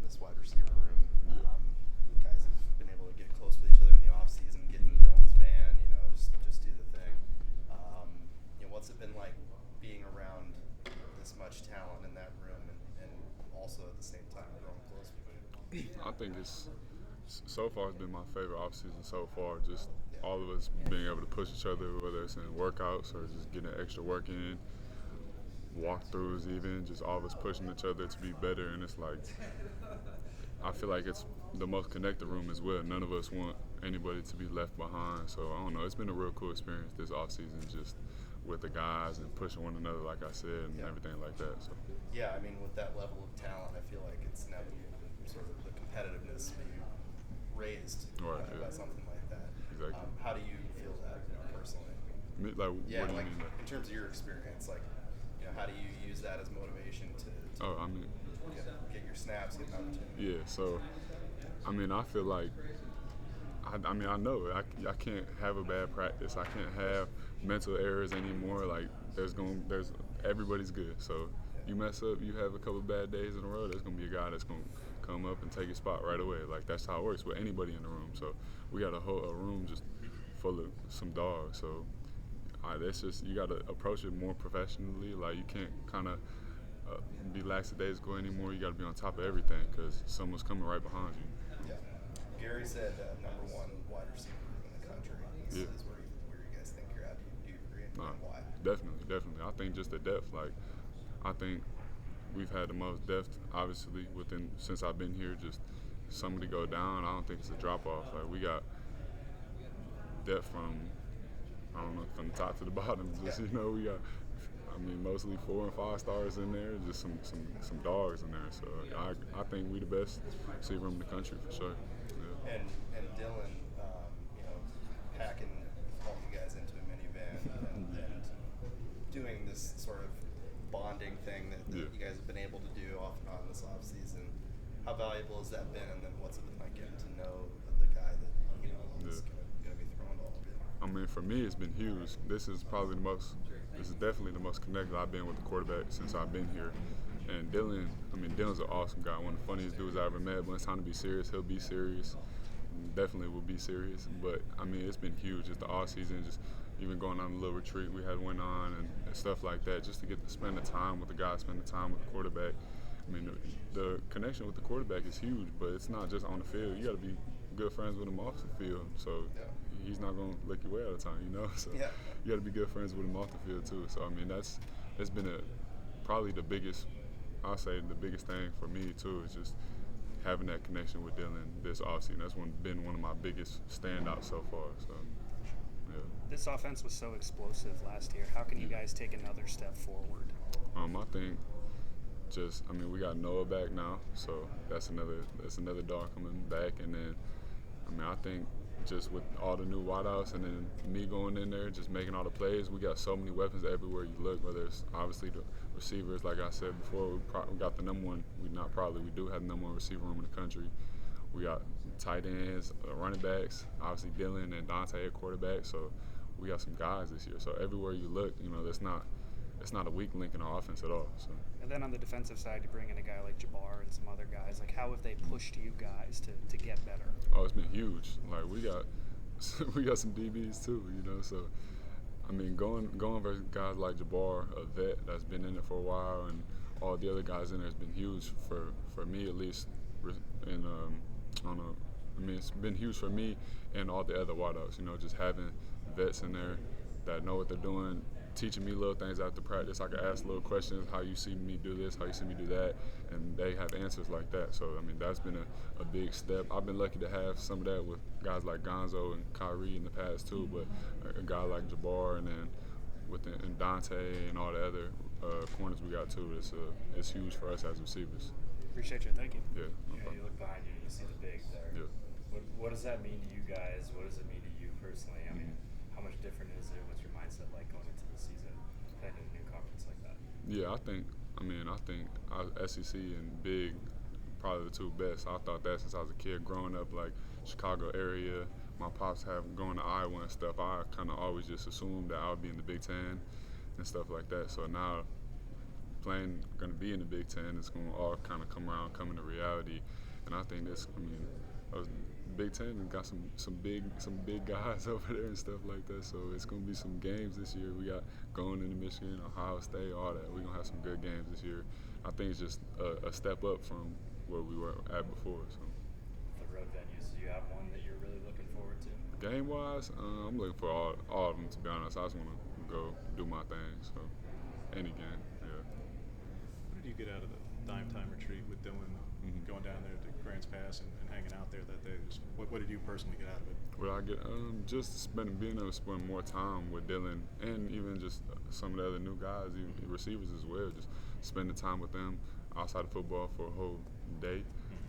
this wide receiver room. Guys have been able to get close with each other in the off season, get in Dylan's van, just do the thing. What's it been like being around this much talent in that room and also at the same time growing close with it? I think so far it's been my favorite off season so far. Just all of us being able to push each other, whether it's in workouts or just getting extra work in, walkthroughs even, just all of us pushing each other to be better. And it's like, I feel like it's the most connected room as well. None of us want anybody to be left behind. So I don't know, it's been a real cool experience this off season, just with the guys and pushing one another, like I said, and everything like that. So yeah, I mean, with that level of talent, I feel like it's inevitable sort of the competitiveness being raised by something like that. Exactly. How do you feel that personally? Like, what do you mean? In terms of your experience, how do you use that as motivation to get your snaps, get an opportunity? Yeah, so, I feel like, I know I can't have a bad practice. I can't have mental errors anymore. Like, there's everybody's good. So you mess up, you have a couple of bad days in a row, there's going to be a guy that's going to come up and take your spot right away. Like, that's how it works with anybody in the room. So we got a room just full of some dogs. So that's just, you got to approach it more professionally. Like, you can't kind of be lackadaisical anymore. You got to be on top of everything because someone's coming right behind you. Yeah. Gary said number one wide receiver in the country is where you guys think you're at. Do you agree? And why? Definitely. I think just the depth. Like, I think we've had the most depth, obviously, since I've been here. Just somebody go down, I don't think it's a drop off. Like, we got depth from the top to the bottom. Just we got, mostly 4 and 5 stars in there. Just some dogs in there. So I think we the best receiver in the country for sure. Yeah. And Dylan, packing all you guys into a minivan and doing this sort of bonding thing that you guys have been able to do off and on this off season. How valuable has that been? And then what's it been like getting to know the guy that is going to be throwing all of you? For me, it's been huge. This is definitely the most connected I've been with the quarterback since I've been here. And Dylan's an awesome guy. One of the funniest dudes I ever met. When it's time to be serious, he'll be serious. Definitely will be serious. But it's been huge. Just the off season, just even going on a little retreat we had one on and stuff like that, just to get to spend the time with the guys, spend the time with the quarterback. The connection with the quarterback is huge, but it's not just on the field. You got to be good friends with him off the field. So he's not going to lick your way all the time, So you got to be good friends with him off the field too. So that's been probably the biggest. I'll say the biggest thing for me too is just having that connection with Dylan this offseason. That's been one of my biggest standouts so far. So yeah. This offense was so explosive last year. How can you guys take another step forward? I think we got Noah back now, so that's another dog coming back, and then I think just with all the new wideouts and then me going in there, just making all the plays, we got so many weapons everywhere you look, whether it's obviously the receivers, like I said before, we got the number one, we do have the number one receiver room in the country. We got tight ends, running backs, obviously Dylan and Dante at quarterback, so we got some guys this year. So everywhere you look, it's not a weak link in our offense at all. So. And then on the defensive side, you bring in a guy like Jabbar and some other guys. Like, how have they pushed you guys to get better? Oh, it's been huge. Like, we got some DBs too, So, going versus guys like Jabbar, a vet that's been in it for a while, and all the other guys in there has been huge for me at least. And it's been huge for me and all the other wideouts. Just having vets in there that know what they're doing, teaching me little things after practice. I can ask little questions, how you see me do this, how you see me do that, and they have answers like that. So, that's been a big step. I've been lucky to have some of that with guys like Gonzo and Kyrie in the past too, but a guy like Jabbar and then and Dante and all the other corners we got too, it's huge for us as receivers. Appreciate you. Thank you. Yeah. No problem. You look behind you and you see the bigs there. Yeah. What does that mean to you guys? What does it mean to you personally? How much different is it? What's your mindset like going into the season, playing in a new conference like that? Yeah, I think SEC and Big probably the two best. I thought that since I was a kid, growing up like Chicago area. My pops have going to Iowa and stuff. I kind of always just assumed that I would be in the Big Ten and stuff like that. So now going to be in the Big Ten, it's going to all kind of come into reality. And I think Big Ten got some big guys over there and stuff like that. So it's going to be some games this year. We got going into Michigan, Ohio State, all that. We're going to have some good games this year. I think it's just a step up from where we were at before. So. The road venues, do you have one that you're really looking forward to? Game-wise, I'm looking for all of them, to be honest. I just want to go do my thing. So any game, yeah. What did you get out of the dime time retreat with Dylan, going down there to Grants Pass and hanging out there that day? What did you personally get out of it? What I get, just being able to spend more time with Dylan and even just some of the other new guys, even receivers as well. Just spending time with them outside of football for a whole day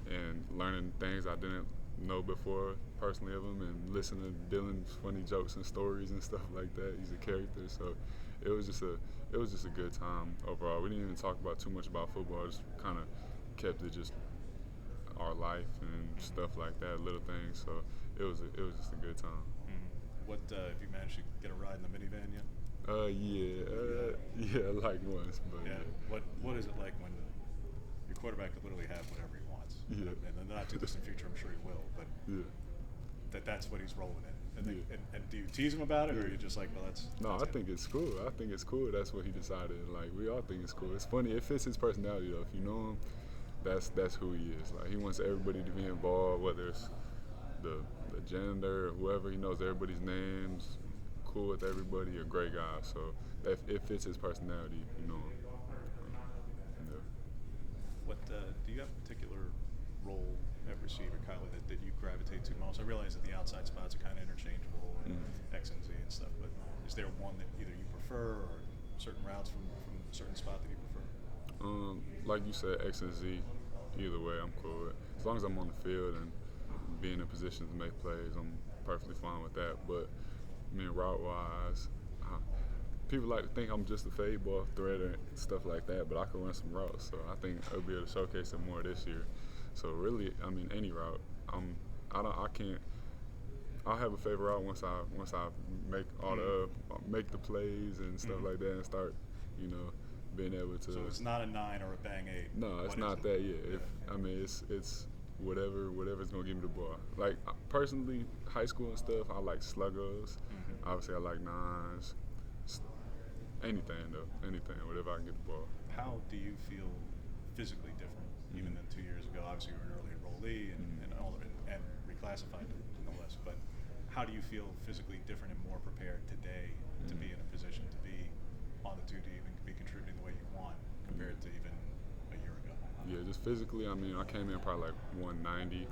and learning things I didn't know before personally of him, and listening to Dylan's funny jokes and stories and stuff like that. He's a character, so it was just a good time overall. We didn't even talk about too much about football. Just kind of kept it just our life and stuff like that, little things. So it was just a good time. What have you managed to get a ride in the minivan yet? Yeah, like once, but yeah. What is it like when your quarterback could literally have whatever he wants? Yeah. And in the not too distant future, I'm sure he will. But yeah. That's what he's rolling in. And, Yeah. and do you tease him about it, or are you just like, well, that's No, that's I it? think it's cool. I think it's cool. That's what he decided. Like, we all think it's cool. It's funny. It fits his personality, though. If you know him, that's who he is. Like, he wants everybody to be involved, whether it's the janitor or whoever. He knows everybody's names. Cool with everybody. A great guy. So it fits his personality. You know him. Yeah. What do you have a particular role at receiver, Kyler, that you gravitate to most? I realize that the outside spots are kind of interchangeable, X and Z and stuff, but is there one that either you prefer or certain routes from a certain spot that you prefer? Like you said, X and Z, either way I'm cool with. As long as I'm on the field and being in position to make plays, I'm perfectly fine with that. But I mean, route-wise, people like to think I'm just a fade ball threader and stuff like that, but I can run some routes, so I think I'll be able to showcase it more this year. So really, I mean, any route. I'll have a favorite route once I make the plays and stuff like that, and start, being able to. So it's not a 9 or a bang 8. No, it's What not is that it? yet. It's whatever's gonna give me the ball. Like personally, high school and stuff, I like sluggers. Obviously, I like 9s. Anything, whatever I can get the ball. How do you feel physically different, even than 2 years ago? Obviously, you were an early enrollee and all of it, and reclassified no less. But how do you feel physically different and more prepared today to be in a position to be on the 2 deep and be contributing the way you want compared to even a year ago? Yeah, just physically, I mean, I came in probably like 190,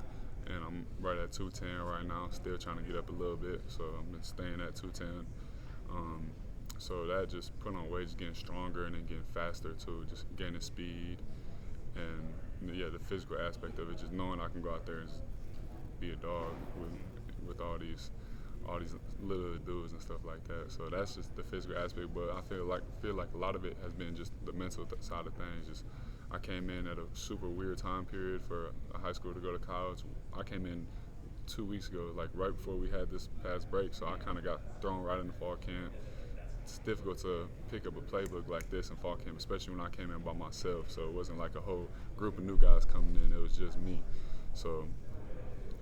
and I'm right at 210 right now, still trying to get up a little bit, so I've been staying at 210. So that just put on weight, just getting stronger and then getting faster too, just gaining speed, and yeah, the physical aspect of it, just knowing I can go out there and just be a dog with all these little dudes and stuff like that. So that's just the physical aspect, but I feel like a lot of it has been just the mental side of things. Just I came in at a super weird time period for a high school to go to college. I came in 2 weeks ago, like right before we had this past break, so I kind of got thrown right in the fall camp. It's difficult to pick up a playbook like this in fall camp, especially when I came in by myself. So it wasn't like a whole group of new guys coming in, it was just me. So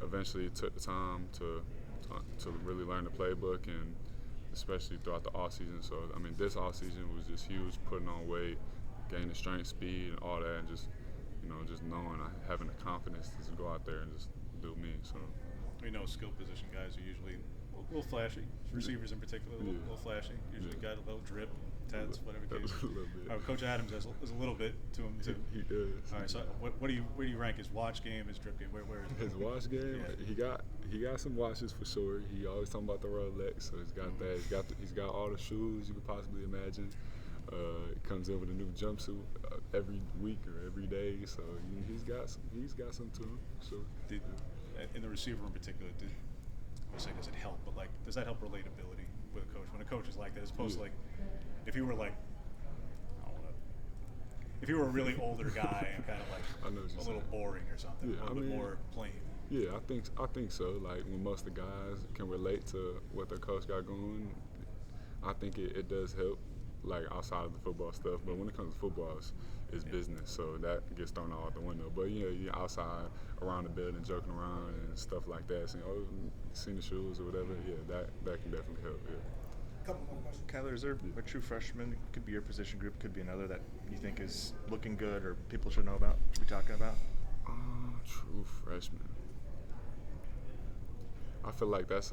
eventually it took the time to really learn the playbook, and especially throughout the off season. So I mean, this off season was just huge, putting on weight, gaining strength, speed, and all that, and just knowing having the confidence to just go out there and just do me. So We know skill position guys are usually a little flashy. Receivers in particular, a little flashy. Usually got a little drip, tats, whatever the case. A little bit. Coach Adams has a little bit to him too. He does. All right, so where do you rank his watch game, his drip game? Where is it? His watch game, Yeah. he got some watches for sure. He always talking about the Rolex, so he's got that. He's got all the shoes you could possibly imagine. It comes in with a new jumpsuit every week or every day, so he's got some to him. So In the receiver in particular, does it help? But like, does that help relatability with a coach? When a coach is like that, as opposed to like, if you were like, I don't know, if you were a really older guy and kind of like I know what you're a little saying. boring or something, Yeah, a little bit more plain. Yeah, I think so. Like when most of the guys can relate to what their coach got going, I think it does help. like outside of the football stuff. But when it comes to football, it's business, so that gets thrown out the window. But you're outside around the building, joking around and stuff like that. Saying, oh, seen the shoes or whatever. Yeah, that can definitely help. Yeah. Couple more questions. Kyler, is there a true freshman, could be your position group, could be another that you think is looking good or people should know about, should be talking about? True freshman. I feel like that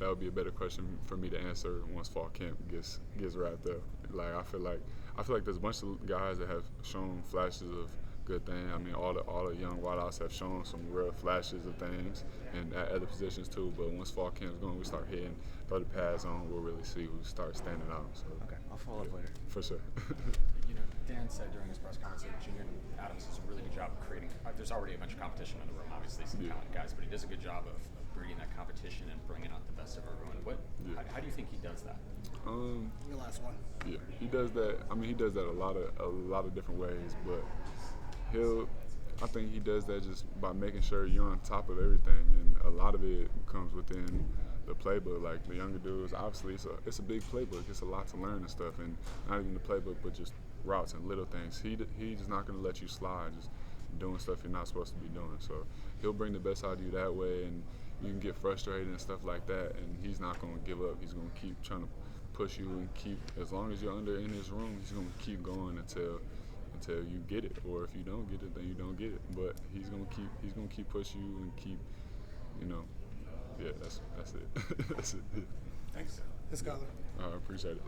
would be a better question for me to answer once fall camp gets wrapped up. Like I feel like there's a bunch of guys that have shown flashes of good things. I mean, all the young wideouts have shown some real flashes of things, and at other positions too. But once fall camp's going, we start hitting, throw the pads on, we'll really see who start standing out. So, Okay, I'll follow up later. for sure. Dan said during his press conference that Junior Adams does a really good job of creating. There's already a bunch of competition in the room, obviously, some talented guys, but he does a good job of breeding that competition and bringing out the best of everyone. How do you think he does that? Your last one. Yeah, he does that. I mean, he does that a lot of different ways, but I think he does that just by making sure you're on top of everything, and a lot of it comes within the playbook. Like the younger dudes, obviously it's a big playbook. It's a lot to learn and stuff, and not even the playbook, but just routes and little things. He's just not going to let you slide, just doing stuff you're not supposed to be doing. So he'll bring the best out of you that way, and you can get frustrated and stuff like that, and he's not going to give up. He's going to keep trying to push you and keep, as long as you're in his room, he's going to keep going until you get it, or if you don't get it, then you don't get it. But he's going to keep pushing you and keep, yeah, that's it. That's it. Thanks. Let's go. I appreciate it.